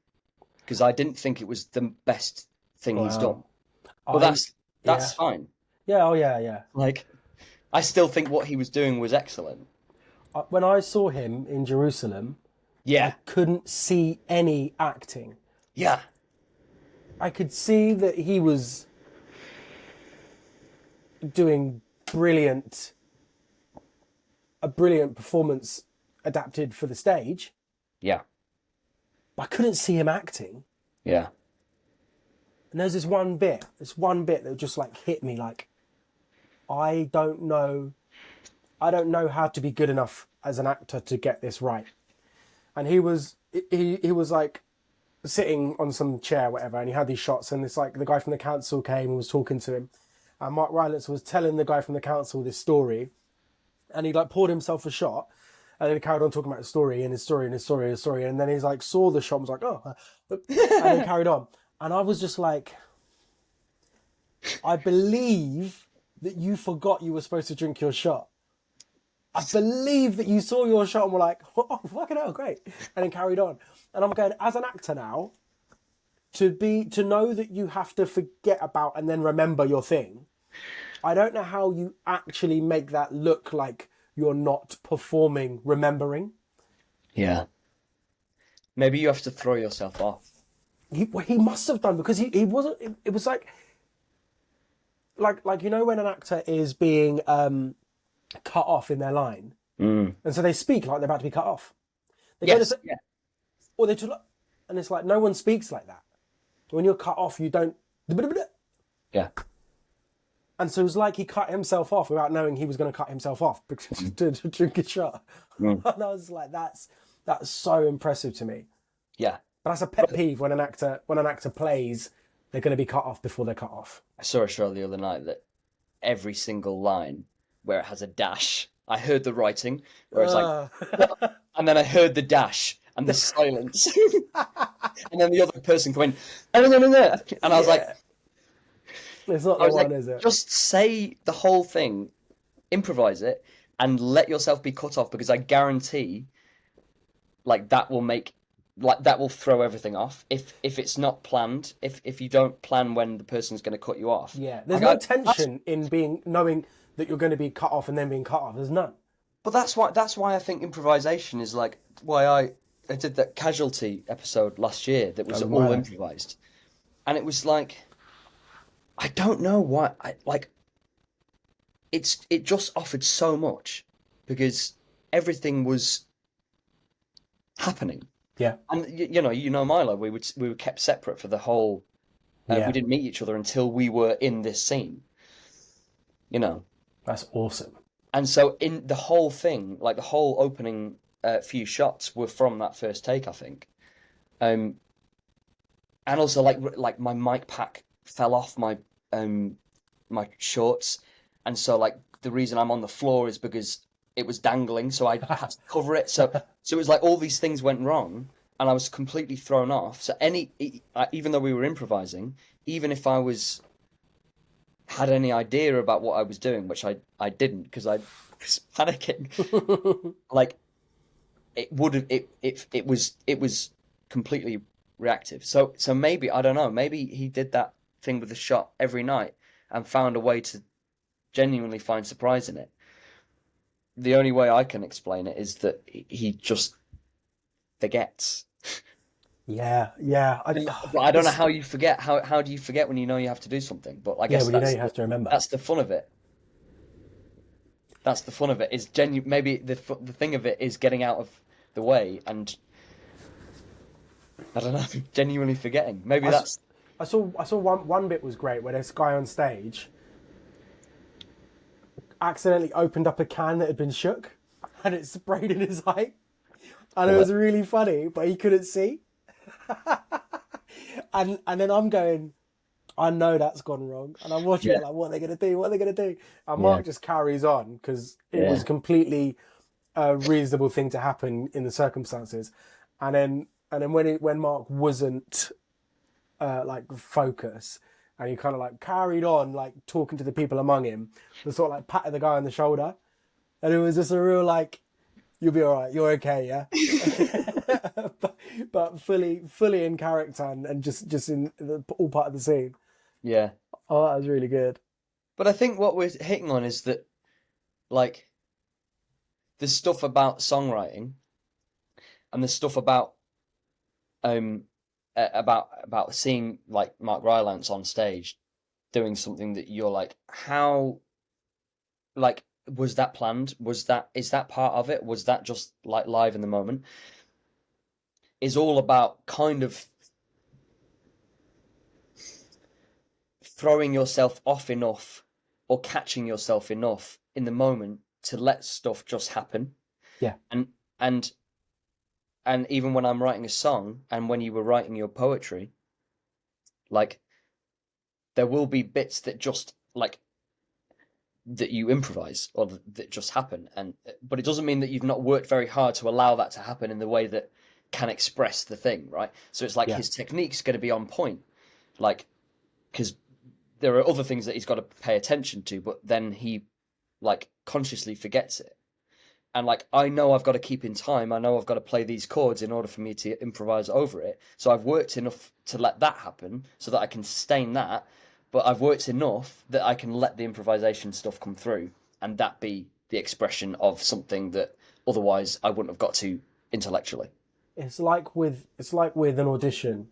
because I didn't think it was the best thing he's done. But that's fine. Yeah, oh yeah. Like, I still think what he was doing was excellent. When I saw him in Jerusalem, I couldn't see any acting. Yeah. I could see that he was doing a brilliant performance adapted for the stage. Yeah. But I couldn't see him acting. Yeah. And there's this one bit that just like hit me like, I don't know how to be good enough as an actor to get this right. And he was like sitting on some chair, whatever, and he had these shots, and it's like the guy from the council came and was talking to him, and Mark Rylance was telling the guy from the council this story, and he like poured himself a shot, and then he carried on talking about his story, and then he's like saw the shot and was like, oh, and then carried on, and I was just like, I believe that you forgot you were supposed to drink your shot. I believe that you saw your shot and were like, oh, fucking hell, great. And then carried on. And I'm going, as an actor now, to know that you have to forget about and then remember your thing, I don't know how you actually make that look like you're not performing, remembering. Yeah. Maybe you have to throw yourself off. He must have done, because he wasn't, it was like, you know when an actor is being cut off in their line, and so they speak like they're about to be cut off. Or they just, and it's like no one speaks like that. When you're cut off, you don't. Yeah. And so it was like he cut himself off without knowing he was going to cut himself off to drink a shot. And I was like, that's so impressive to me. Yeah. But that's a pet peeve when an actor plays, they're going to be cut off before they're cut off. I saw a show the other night that every single line where it has a dash, I heard the writing where it's like, and then I heard the dash and the silence, and then the other person going, oh, no, and I was like, it's not the one, is it? Just say the whole thing, improvise it, and let yourself be cut off, because I guarantee, like that will throw everything off if it's not planned. If you don't plan when the person's going to cut you off. Yeah, there's no tension in knowing that you're going to be cut off and then being cut off. There's none. But that's why I think improvisation is like why I did that Casualty episode last year that was all improvised, and it was like, I don't know why it just offered so much because everything was happening. Yeah, and you know Milo, we were kept separate for the whole. We didn't meet each other until we were in this scene. You know. That's awesome. And so in the whole thing, like the whole opening few shots were from that first take, I think. And also like my mic pack fell off my my shorts, and so like the reason I'm on the floor is because it was dangling, so I had to cover it. So it was like all these things went wrong, and I was completely thrown off. So even though we were improvising, even if I had any idea about what I was doing, which I didn't, because I was panicking. Like it was completely reactive. So maybe, I don't know, maybe he did that thing with the shot every night and found a way to genuinely find surprise in it. The only way I can explain it is that he just forgets. Yeah, yeah. But I don't know It's how you forget. How do you forget when you know you have to do something? But I yeah, guess well, you have to remember. that's the fun of it. That's the fun of it. Is maybe the thing of it is getting out of the way and I don't know, genuinely forgetting. Maybe I, s- that's I saw one bit was great where this guy on stage accidentally opened up a can that had been shook, and it sprayed in his eye, and it love was it. really funny, but he couldn't see. And then I'm going, I know that's gone wrong, and I'm watching it Yeah, like, what are they gonna do? What are they gonna do? And yeah, Mark just carries on because it yeah, was completely a reasonable thing to happen in the circumstances. And then when Mark wasn't like focus, and he kind of like carried on like talking to the people among him, the sort of like patted the guy on the shoulder, and it was just a real like, you'll be all right, you're okay, yeah. but fully in character, and just in all part of the scene. yeah. Oh, that was really good. But I think what we're hitting on is that like the stuff about songwriting and the stuff um about seeing like Mark Rylance on stage doing something that you're like, how like was that planned? Is that part of it? Was that just like live in the moment? Is all about kind of throwing yourself off enough or catching yourself enough in the moment to let stuff just happen. Yeah, And and and even when I'm writing a song and when you were writing your poetry, like there will be bits that just like that you improvise or that just happen and but it doesn't mean that you've not worked very hard to allow that to happen in the way that can express the thing, right? So it's like yeah. his technique's going to be on point, like because there are other things that he's got to pay attention to, but then he like consciously forgets it. And like I know I've got to keep in time, I know I've got to play these chords in order for me to improvise over it, so I've worked enough to let that happen so that I can sustain that, but I've worked enough that I can let the improvisation stuff come through and that be the expression of something that otherwise I wouldn't have got to intellectually. It's like with an audition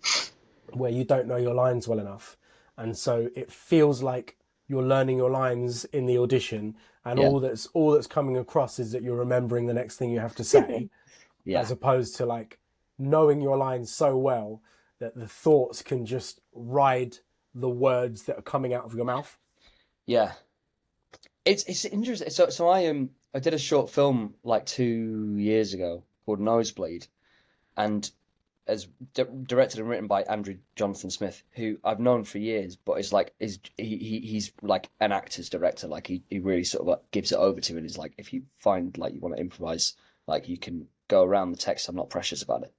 where you don't know your lines well enough, and so it feels like you're learning your lines in the audition, and Yeah. all that's coming across is that you're remembering the next thing you have to say, Yeah. as opposed to like knowing your lines so well that the thoughts can just ride the words that are coming out of your mouth. Yeah. It's interesting. So I did a short film like 2 years ago called Nosebleed, and as directed and written by Andrew Jonathan Smith, who I've known for years, but is like he's like an actor's director. Like he really sort of like gives it over to you and is like, if you find like you want to improvise, like you can go around the text. I'm not precious about it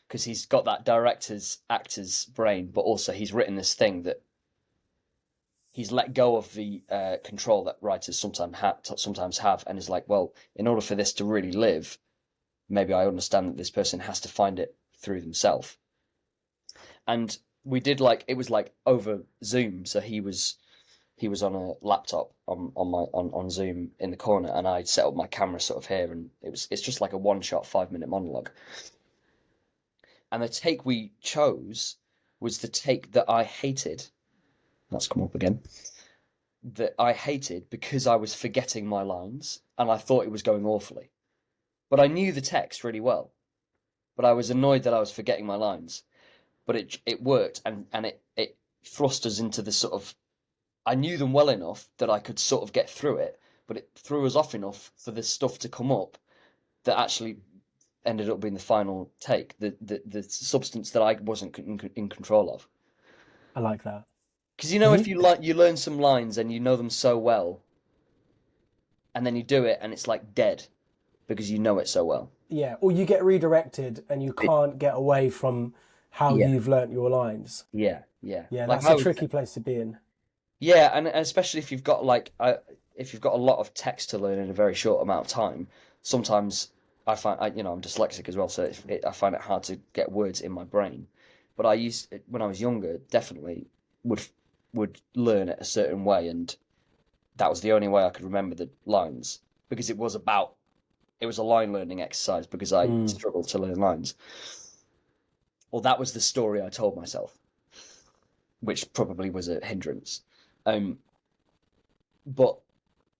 because he's got that director's actor's brain, but also he's written this thing that he's let go of the control that writers sometimes have, and is like, well, in order for this to really live, maybe I understand that this person has to find it through themselves. And we did like it was like over Zoom, so he was on a laptop on Zoom in the corner, and I set up my camera sort of here, and it's just like a one shot 5 minute monologue. And the take we chose was the take that I hated. That's come up again. That I hated because I was forgetting my lines and I thought it was going awfully. But I knew the text really well. But I was annoyed that I was forgetting my lines. But it worked and it thrust us into this sort of I knew them well enough that I could sort of get through it, but it threw us off enough for this stuff to come up that actually ended up being the final take, the substance that I wasn't in control of. I like that. Because you know, if You, you learn some lines and you know them so well, and then you do it and it's like dead because you know it so well. yeah, or you get redirected and you It, can't get away from how yeah, you've learnt your lines. yeah, yeah. Yeah, Like that's a tricky place to be in. yeah, and especially if you've got like if you've got a lot of text to learn in a very short amount of time, sometimes I find I'm dyslexic as well, so I find it hard to get words in my brain. But when I was younger, definitely would learn it a certain way, and that was the only way I could remember the lines, because it was a line learning exercise, because I struggled to learn lines. Or that was the story I told myself, which probably was a hindrance. But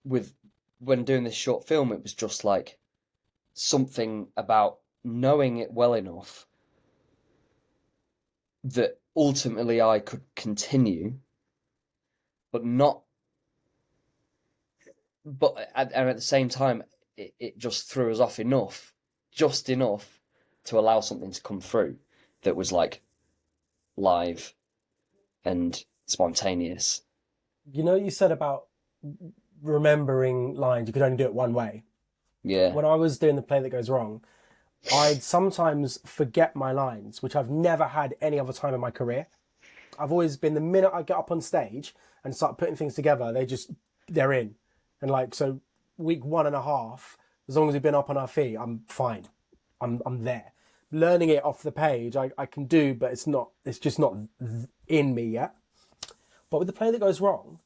when doing this short film, it was just like something about knowing it well enough that ultimately I could continue, but not. But and at the same time, it just threw us off just enough to allow something to come through that was like live and spontaneous. You know, you said about remembering lines, you could only do it one way. Yeah. When I was doing the play that goes wrong, I'd sometimes forget my lines, which I've never had any other time in my career. I've always been, the minute I get up on stage and start putting things together, they're in. And like, so week 1.5, as long as we've been up on our feet, I'm fine. I'm there. Learning it off the page, I can do, but it's just not in me yet. But with the play that goes wrong,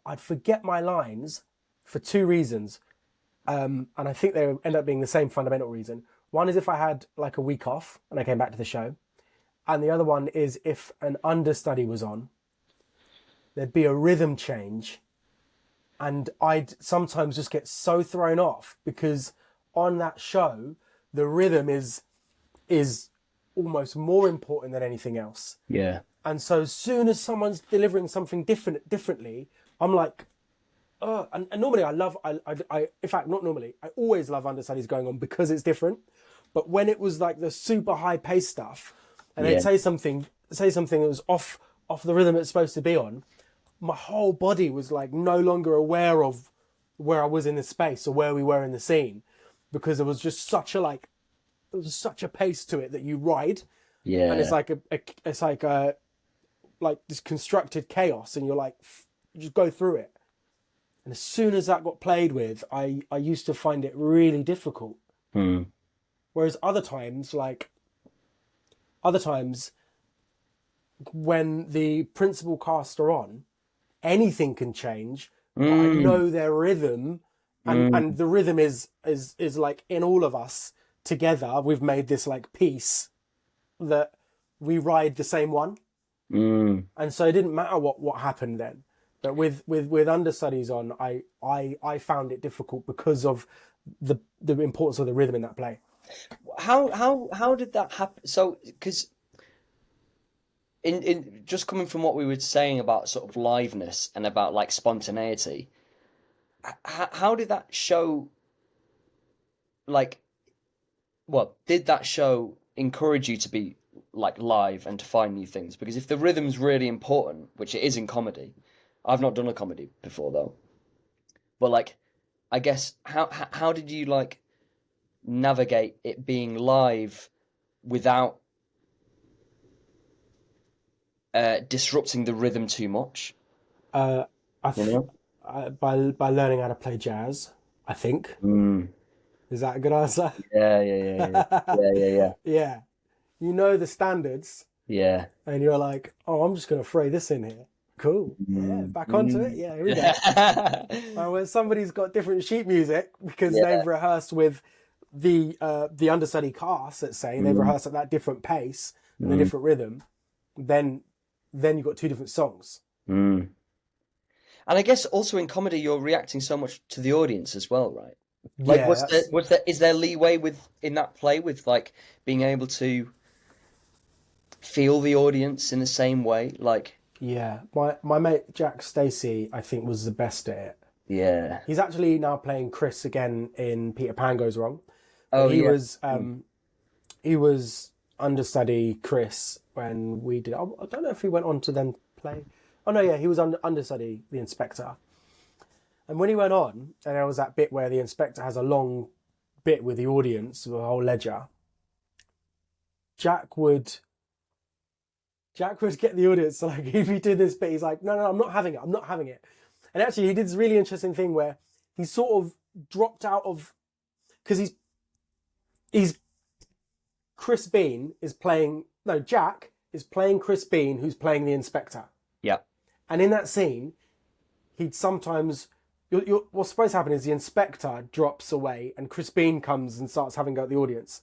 I'd forget my lines for 2 reasons. And I think they end up being the same fundamental reason. One is if I had like a week off and I came back to the show. And the other one is if an understudy was on, there'd be a rhythm change. And I'd sometimes just get so thrown off because on that show, the rhythm is almost more important than anything else. Yeah. And so as soon as someone's delivering something differently, I'm like, oh, and normally in fact, not normally, I always love understudies going on because it's different. But when it was like the super high pace stuff and they'd say something that was off the rhythm it's supposed to be on, my whole body was like no longer aware of where I was in the space or where we were in the scene, because there was just such a pace to it that you ride. Yeah. And it's like this constructed chaos, and you just go through it. And as soon as that got played with, I used to find it really difficult. Whereas other times, when the principal cast are on, anything can change. But I know their rhythm, and the rhythm is like in all of us together. We've made this like piece that we ride the same one. And so it didn't matter what happened then. But with understudies on, I found it difficult because of the importance of the rhythm in that play. How did that happen? So, because in just coming from what we were saying about sort of liveness and about like spontaneity, how did that show, like, well, did that show encourage you to be like live and to find new things? Because if the rhythm's really important, which it is in comedy, I've not done a comedy before though, but like, I guess how did you like navigate it being live without disrupting the rhythm too much? By learning how to play jazz, I think. Is that a good answer? Yeah. Yeah. You know the standards, Yeah. and you're like, oh, I'm just going to throw this in here. Cool. Yeah, back onto it. Yeah, here we go. And when somebody's got different sheet music because they've rehearsed with the understudy cast, let's say, they've rehearsed at that different pace and a different rhythm, then you've got 2 different songs. And I guess also in comedy, you're reacting so much to the audience as well, right? Like, Yeah, is there leeway in that play with like being able to feel the audience in the same way? Like, yeah. My mate Jack Stacey, I think, was the best at it. yeah. He's actually now playing Chris again in Peter Pan Goes Wrong. Oh, he yeah. He was understudy Chris when we did. I don't know if he went on to then play. Oh no, yeah, he was understudy the inspector. And when he went on, and there was that bit where the inspector has a long bit with the audience, with a whole ledger. Jack would get the audience to, like, if he did this bit, he's like, no, I'm not having it. And actually, he did this really interesting thing where he sort of dropped out of, because he's Chris Bean is playing No, Jack is playing Chris Bean, who's playing the inspector. Yeah. And in that scene, he'd sometimes... what's supposed to happen is the inspector drops away and Chris Bean comes and starts having a go at the audience.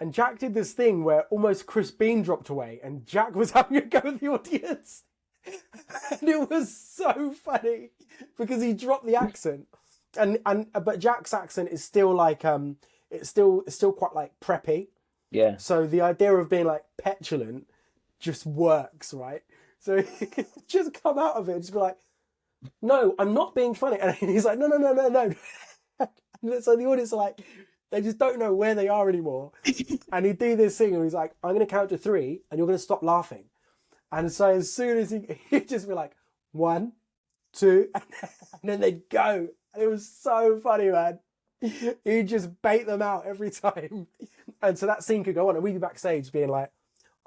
And Jack did this thing where almost Chris Bean dropped away and Jack was having a go at the audience. And it was so funny because he dropped the accent. But Jack's accent is still like it's still quite like preppy. Yeah. So the idea of being like petulant just works, right? So he just come out of it and just be like, no, I'm not being funny. And he's like, no. So the audience are like, they just don't know where they are anymore. And he'd do this thing and he's like, I'm going to count to 3 and you're going to stop laughing. And so as soon as he'd just be like, 1, 2, and then they'd go. And it was so funny, man. He'd just bait them out every time. And so that scene could go on and we'd be backstage being like,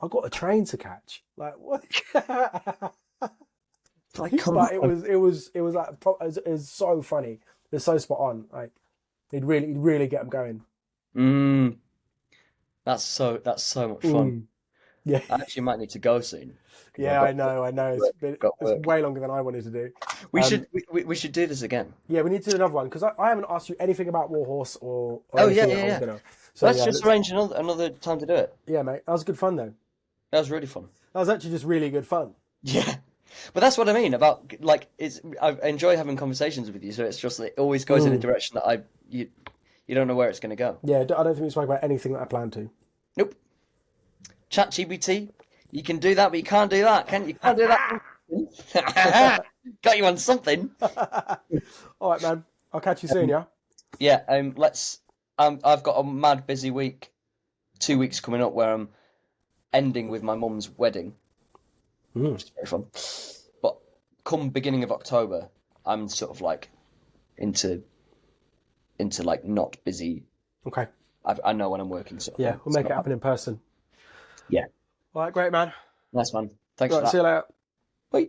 I've got a train to catch. Like, what? Like, come But on. it was like it was so funny. It's so spot on. Like he'd really get them going. That's so much fun. Yeah, I actually might need to go soon. yeah, I know. It's way longer than I wanted to do. We should do this again. Yeah, we need to do another one because I haven't asked you anything about Warhorse or Oh, anything yeah, that I was yeah. gonna. So Let's yeah, just arrange another time to do it. Yeah, mate, that was good fun though. That was really fun. That was actually just really good fun. Yeah. But that's what I mean about like I enjoy having conversations with you, so it's just it always goes in a direction that you don't know where it's going to go. Yeah, I don't think we spoke about anything that I planned to. Nope. ChatGPT, you can do that, but you can't do that. You can't do that. Got you on something. All right, man. I'll catch you soon. Yeah. Yeah. I've got a mad busy week. 2 weeks coming up where I'm ending with my mum's wedding. Which is very fun. But come beginning of October, I'm sort of like into like not busy. Okay. I know when I'm working. Sort of Yeah, thing. we'll make it happen in person. Yeah. All right, great, man. Nice, man. Thanks Right, for that. see you later. Bye.